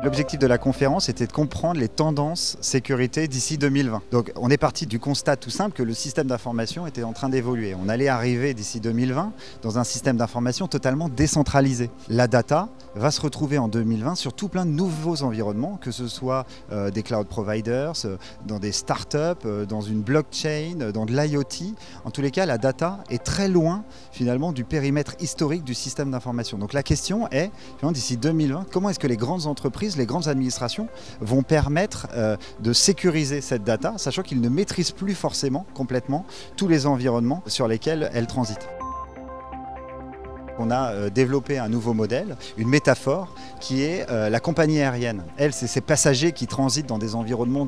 L'objectif de la conférence était de comprendre les tendances sécurité d'ici 2020. Donc on est parti du constat tout simple que le système d'information était en train d'évoluer. On allait arriver d'ici 2020 dans un système d'information totalement décentralisé. La data va se retrouver en 2020 sur tout plein de nouveaux environnements, que ce soit des cloud providers, dans des startups, dans une blockchain, dans de l'IoT. En tous les cas, la data est très loin finalement du périmètre historique du système d'information. Donc la question est, d'ici 2020, comment est-ce que les grandes entreprises, les grandes administrations vont permettre de sécuriser cette data, sachant qu'ils ne maîtrisent plus forcément complètement tous les environnements sur lesquels elles transitent. On a développé un nouveau modèle, une métaphore qui est la compagnie aérienne. Elle, c'est ces passagers qui transitent dans des environnements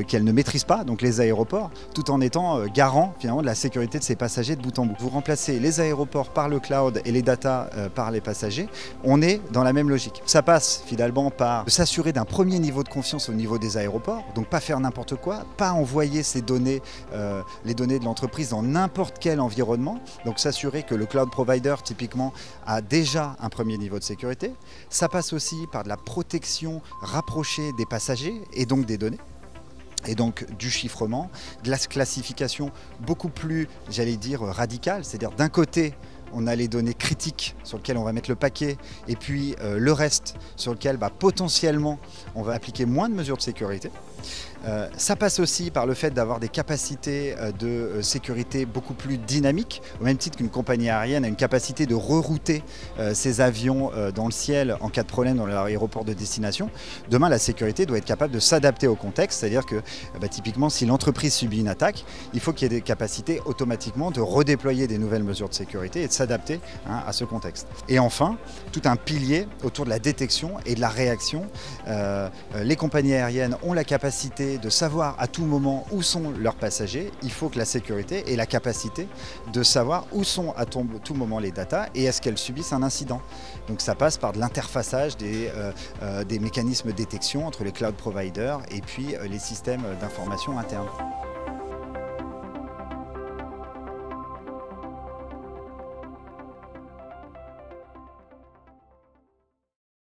qu'elle ne maîtrise pas, donc les aéroports, tout en étant garant finalement de la sécurité de ces passagers de bout en bout. Vous remplacez les aéroports par le cloud et les data par les passagers, on est dans la même logique. Ça passe finalement par s'assurer d'un premier niveau de confiance au niveau des aéroports, donc pas faire n'importe quoi, pas envoyer ces données, les données de l'entreprise dans n'importe quel environnement, donc s'assurer que le cloud provider typiquement a déjà un premier niveau de sécurité. Ça passe aussi par de la protection rapprochée des passagers et donc des données. Et donc du chiffrement, de la classification beaucoup plus, j'allais dire, radicale. C'est-à-dire d'un côté, on a les données critiques sur lesquelles on va mettre le paquet et puis le reste sur lequel potentiellement on va appliquer moins de mesures de sécurité. Ça passe aussi par le fait d'avoir des capacités de sécurité beaucoup plus dynamiques, au même titre qu'une compagnie aérienne a une capacité de rerouter ses avions dans le ciel en cas de problème dans leur aéroport de destination. Demain, la sécurité doit être capable de s'adapter au contexte, c'est-à-dire que typiquement, si l'entreprise subit une attaque, il faut qu'il y ait des capacités automatiquement de redéployer des nouvelles mesures de sécurité et de s'adapter à ce contexte. Et enfin, tout un pilier autour de la détection et de la réaction. Les compagnies aériennes ont la capacité de savoir à tout moment où sont leurs passagers. Il faut que la sécurité ait la capacité de savoir où sont à tout moment les datas et est-ce qu'elles subissent un incident. Donc ça passe par de l'interfaçage des mécanismes de détection entre les cloud providers et puis les systèmes d'information internes.